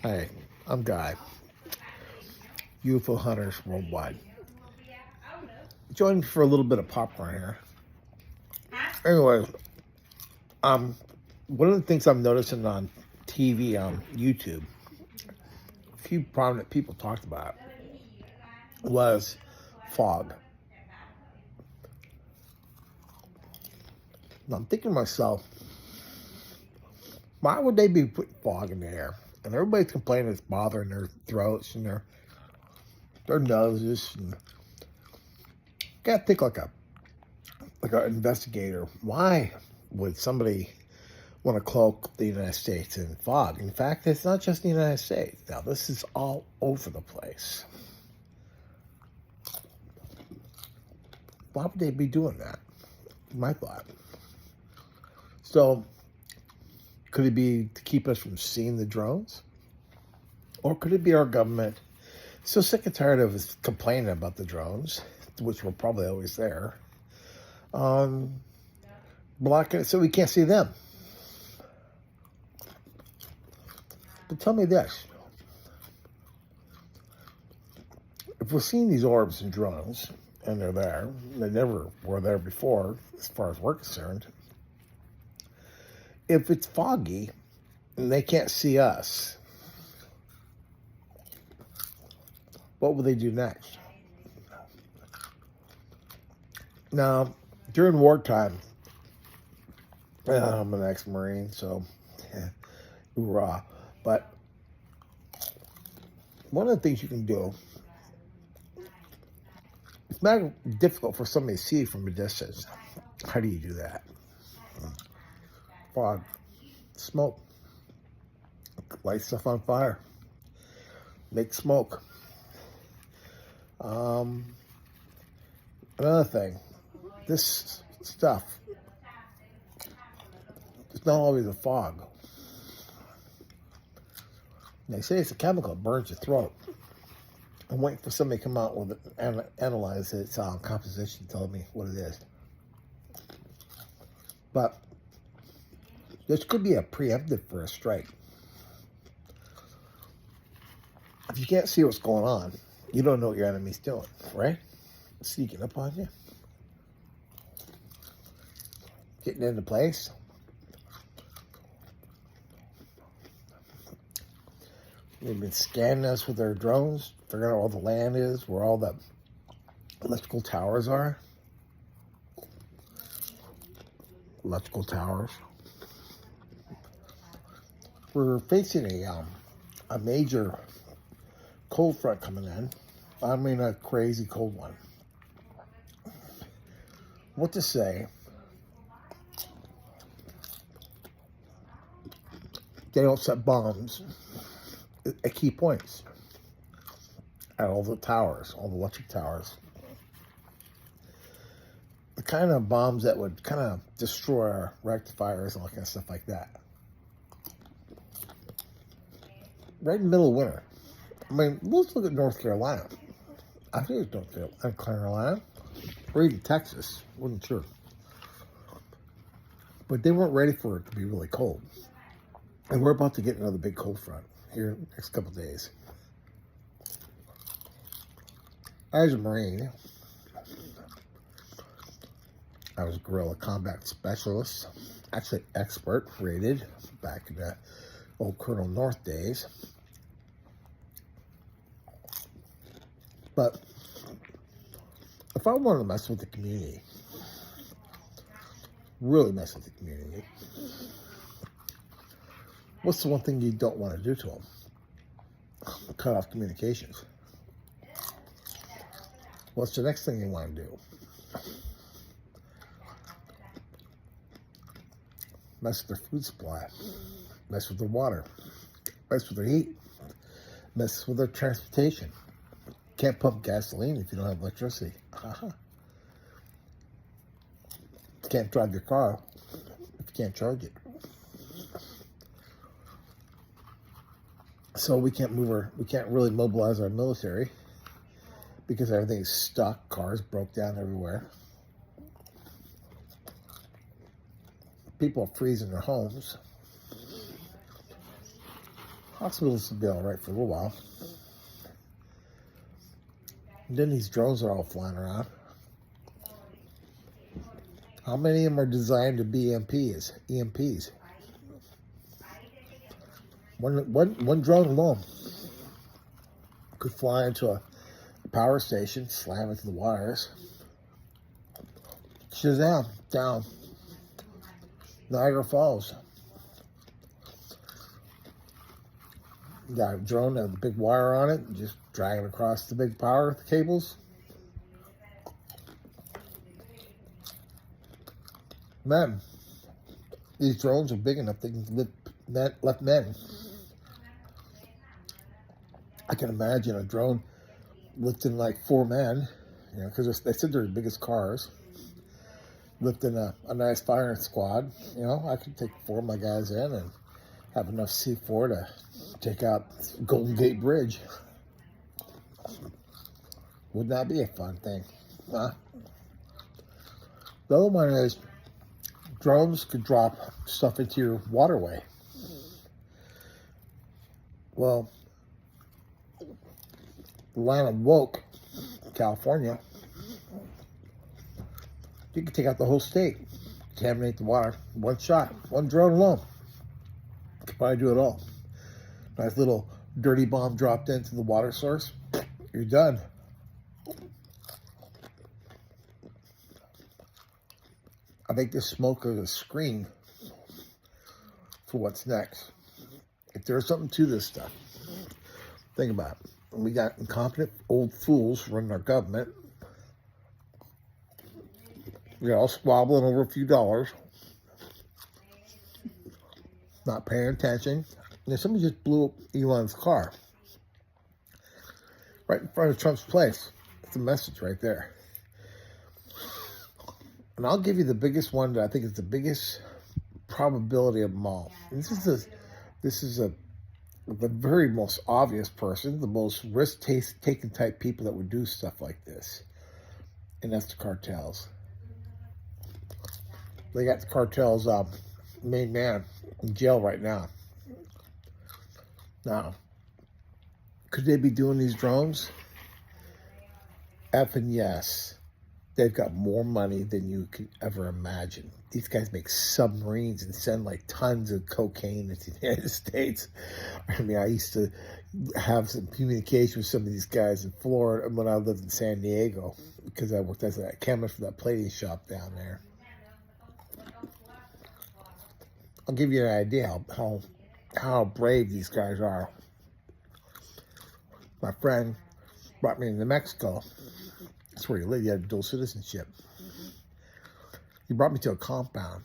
Hey, I'm Guy, UFO Hunters Worldwide. Join me for a little bit of popcorn here. Anyway, one of the things I'm noticing on TV, on YouTube, a few prominent people talked about was fog. Now I'm thinking to myself, why would they be putting fog in the air? And everybody's complaining it's bothering their throats and their noses. And you gotta think like an investigator. Why would somebody want to cloak the United States in fog? In fact, it's not just the United States. Now, this is all over the place. Why would they be doing that? My thought. So, could it be to keep us from seeing the drones? Or could it be our government so sick and tired of us complaining about the drones, which were probably always there, blocking it so we can't see them? But tell me this. If we're seeing these orbs and drones, and they're there, they never were there before, as far as we're concerned, if it's foggy and they can't see us, what will they do next? Now, during wartime, I'm an ex-Marine, so hoorah. But one of the things you can do, it's not difficult for somebody to see from a distance. How do you do that? Fog, smoke, light stuff on fire, make smoke. Another thing, this stuff, it's not always a fog. They say it's a chemical that burns your throat. I'm waiting for somebody to come out with it and analyze its composition, tell me what it is. But this could be a preemptive for a strike. If you can't see what's going on, you don't know what your enemy's doing, right? Sneaking up on you. Getting into place. They've been scanning us with their drones, figuring out where all the land is, where all the electrical towers are. Electrical towers. We're facing a major cold front coming in. I mean, a crazy cold one. What to say? They don't set bombs at key points, at all the towers, all the electric towers. The kind of bombs that would kind of destroy our rectifiers and all kind of stuff like that. Right in the middle of winter. I mean, let's look at North Carolina. I think it's North Carolina, or even Texas. Wasn't sure. But they weren't ready for it to be really cold. And we're about to get another big cold front here in the next couple of days. As a Marine, I was a guerrilla combat specialist, actually expert rated back in the old Colonel North days. But if I wanted to mess with the community, really mess with the community, what's the one thing you don't want to do to them? Cut off communications. What's the next thing you want to do? Mess with their food supply. Mess with their water. Mess with their heat. Mess with their transportation. Can't pump gasoline if you don't have electricity. Can't drive your car if you can't charge it. So we can't really mobilize our military because everything's stuck. Cars broke down everywhere. People are freezing their homes. Hospitals will be all right for a little while. And then these drones are all flying around. How many of them are designed to be EMPs? EMPs. One drone alone could fly into a power station, slam into the wires. Shazam, down. Niagara Falls. You got a drone that has a big wire on it, just drag it across the big power cables. Man, these drones are big enough they can lift men. I can imagine a drone lifting like 4 men, because they said they're the biggest cars, lifting a nice firing squad. I could take 4 of my guys in and have enough C4 to take out Golden Gate Bridge. Wouldn't that be a fun thing? Huh? The other one is drones could drop stuff into your waterway. Well, the land of Woke, California, you could take out the whole state, contaminate the water, one shot, one drone alone. Could probably do it all. Nice little dirty bomb dropped into the water source, you're done. I think this smoke is a screen for what's next. If there's something to this stuff, think about it. We got incompetent old fools running our government. We're all squabbling over a few dollars, not paying attention. And somebody just blew up Elon's car right in front of Trump's place. It's a message right there. And I'll give you the biggest one that I think is the biggest probability of them all. And this is the very most obvious person, the most risk-taking type people that would do stuff like this. And that's the cartels. They got the cartels' main man in jail right now. Now, could they be doing these drones? Effing yes. They've got more money than you could ever imagine. These guys make submarines and send like tons of cocaine into the United States. I mean, I used to have some communication with some of these guys in Florida when I lived in San Diego, because I worked as a chemist for that plating shop down there. I'll give you an idea how brave these guys are. My friend brought me into Mexico. That's where he lived. He had dual citizenship. He brought me to a compound.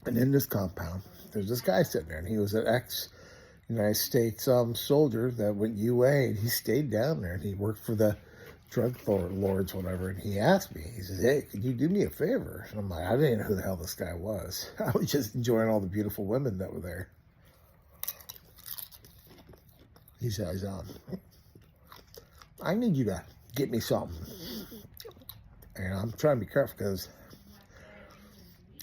And in this compound, there's this guy sitting there. And he was an ex-United States soldier that went UA. And he stayed down there. And he worked for the drug lords, whatever. And he asked me, he says, hey, could you do me a favor? And I'm like, I didn't know who the hell this guy was. I was just enjoying all the beautiful women that were there. He says, I need you to get me something. And I'm trying to be careful because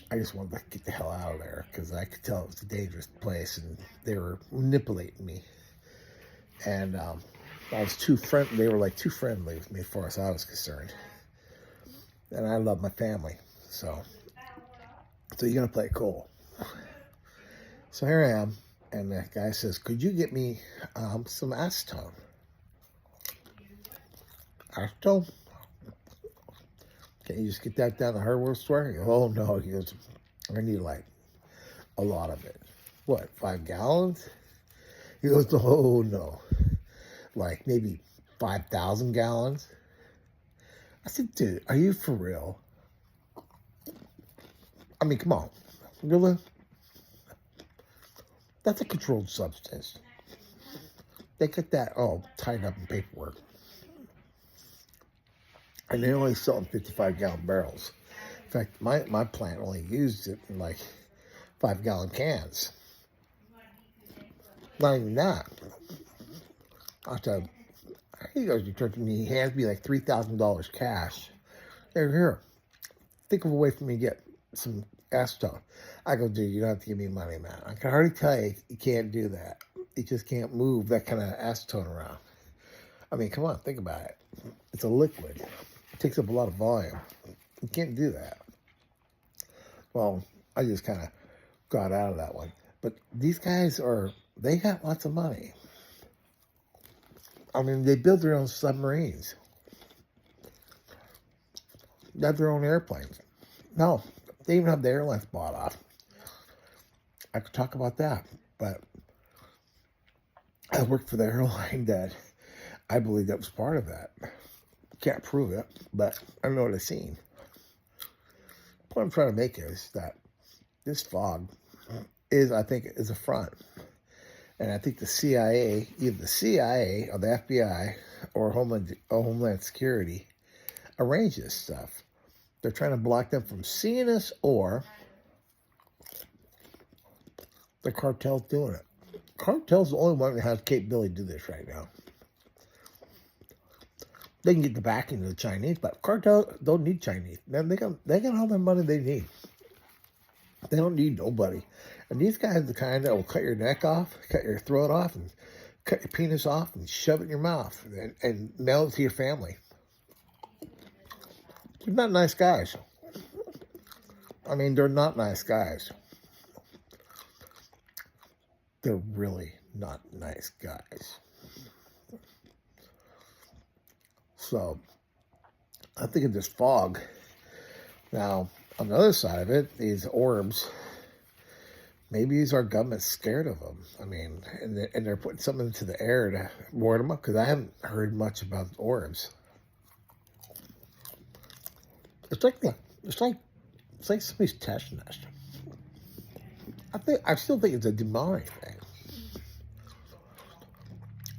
I just wanted to get the hell out of there, because I could tell it was a dangerous place and they were manipulating me. And I was they were like too friendly with me as far as I was concerned. And I love my family. So you're going to play it cool. So here I am. And that guy says, could you get me some acetone? Acetone? Can't you just get that down the hardware store? He goes, oh, no. He goes, I need like a lot of it. What, 5 gallons? He goes, oh, no. Like maybe 5,000 gallons? I said, dude, are you for real? I mean, come on. Really? That's a controlled substance. They get that all tied up in paperwork. And they only sell in 55-gallon barrels. In fact, my plant only used it in like 5-gallon cans. Not even that. I said, he goes, he turns to me, he hands me like $3,000 cash. Here, think of a way for me to get some acetone. I go, dude, you don't have to give me money, man. I can already tell you, you can't do that. it just can't move that kind of acetone around. I mean, come on, think about it. It's a liquid. It takes up a lot of volume. You can't do that. Well, I just kind of got out of that one. But these guys they got lots of money. I mean, they build their own submarines. They have their own airplanes. No, they even have the airlines bought off. I could talk about that, but I worked for the airline that I believe that was part of that. Can't prove it, but I know what I've seen. The point I'm trying to make is that this fog I think, is a front. And I think the CIA, either the CIA or the FBI or Homeland Security, arrange this stuff. They're trying to block them from seeing us, or the cartel's doing it. Cartel's the only one that has the capability to do this right now. They can get the backing of the Chinese, but cartel don't need Chinese. They got all the money they need. They don't need nobody. And these guys are the kind that will cut your neck off, cut your throat off, and cut your penis off and shove it in your mouth and mail it to your family. They're not nice guys. I mean, they're not nice guys. They're really not nice guys. So, I think of this fog. Now, on the other side of it, these orbs, maybe these our government's scared of them. I mean, and they're putting something into the air to ward them up, because I haven't heard much about orbs. It's like somebody's testing us. I still think it's a demonic thing.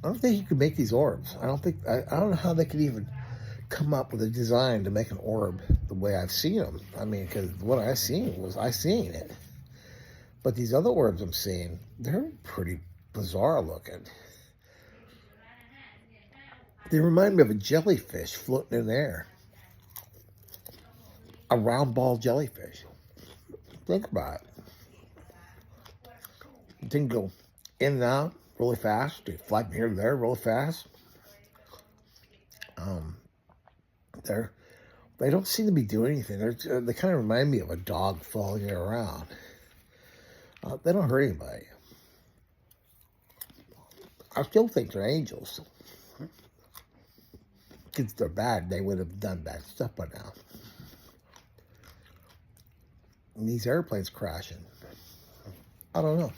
I don't think you can make these orbs. I don't know how they could even come up with a design to make an orb the way I've seen them. I mean, because what I seen it. But these other orbs I'm seeing, they're pretty bizarre looking. They remind me of a jellyfish floating in the air. A round ball jellyfish. Think about it. It can go in and out really fast. They fly from here to there really fast. They don't seem to be doing anything. They kind of remind me of a dog following you around. They don't hurt anybody. I still think they're angels. If they're bad, they would have done bad stuff by now. And these airplanes crashing. I don't know.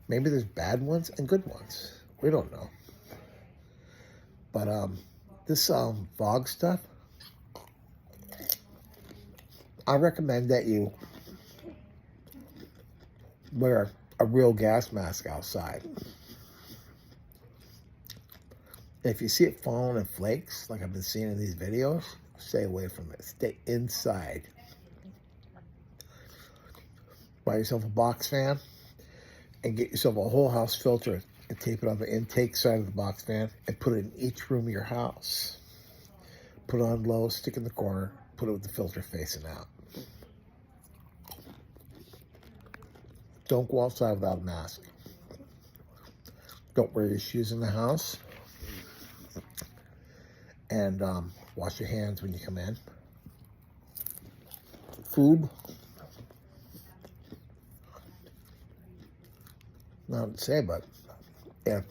Maybe there's bad ones and good ones. We don't know. But this fog stuff, I recommend that you wear a real gas mask outside. If you see it falling in flakes, like I've been seeing in these videos, stay away from it. Stay inside. Buy yourself a box fan and get yourself a whole house filter and tape it on the intake side of the box fan and put it in each room of your house. Put it on low, stick it in the corner, put it with the filter facing out. Don't go outside without a mask. Don't wear your shoes in the house. And wash your hands when you come in. Food. Not to say, but yeah,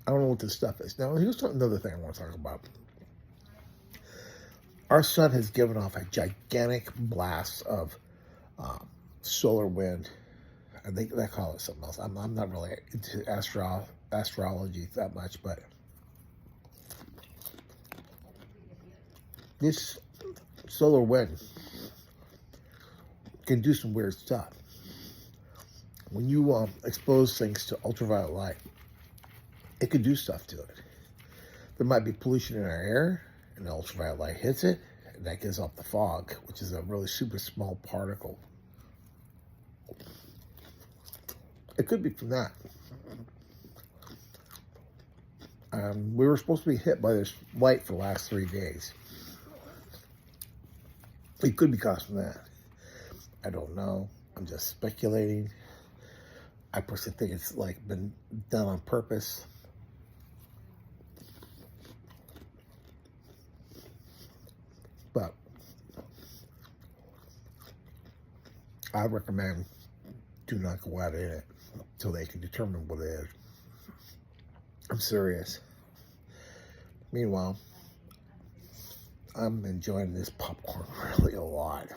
I don't know what this stuff is. Now, here's another thing I want to talk about. Our sun has given off a gigantic blast of solar wind. I think they call it something else. I'm not really into astrology that much, but this solar wind can do some weird stuff. When you expose things to ultraviolet light, it can do stuff to it. There might be pollution in our air, and the ultraviolet light hits it, and that gives off the fog, which is a really super small particle. It could be from that. We were supposed to be hit by this light for the last 3 days. It could be caused from that. I don't know. I'm just speculating. I personally think it's like been done on purpose. But I recommend do not go out in it until they can determine what it is. I'm serious. Meanwhile, I'm enjoying this popcorn really a lot.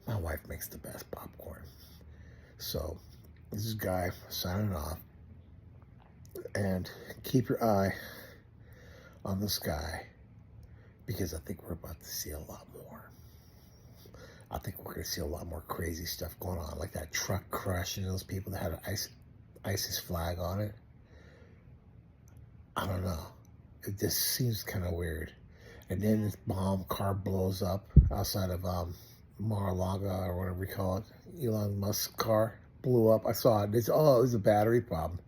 My wife makes the best popcorn. So, this is Guy signing off. And keep your eye on the sky, because I think we're about to see a lot more. I think we're going to see a lot more crazy stuff going on, like that truck crushing those people that had an ISIS flag on it. I don't know. It just seems kind of weird. And then this bomb car blows up outside of Mar-a-Lago, or whatever we call it. Elon Musk's car blew up. I saw it. It was a battery problem.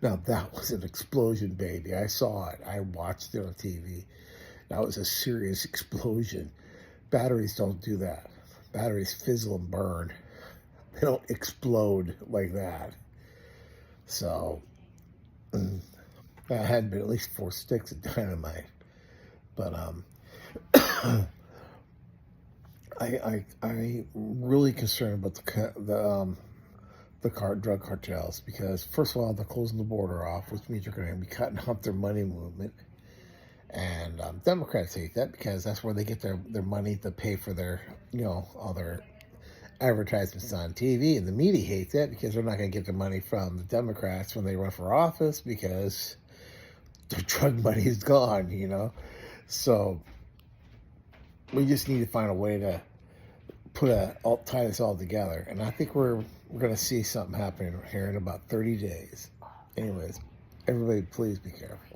Now, that was an explosion, baby. I saw it. I watched it on TV. That was a serious explosion. Batteries don't do that. Batteries fizzle and burn. They don't explode like that. So, that had been at least 4 sticks of dynamite. But I'm really concerned about the drug cartels, because first of all, they're closing the border off, which means you're going to be cutting off their money movement. And Democrats hate that, because that's where they get their money to pay for their, all their advertisements on TV. And the media hates that, because they're not going to get their money from the Democrats when they run for office, because their drug money is gone, So we just need to find a way to tie this all together. And I think we're going to see something happening here in about 30 days. Anyways, everybody please be careful.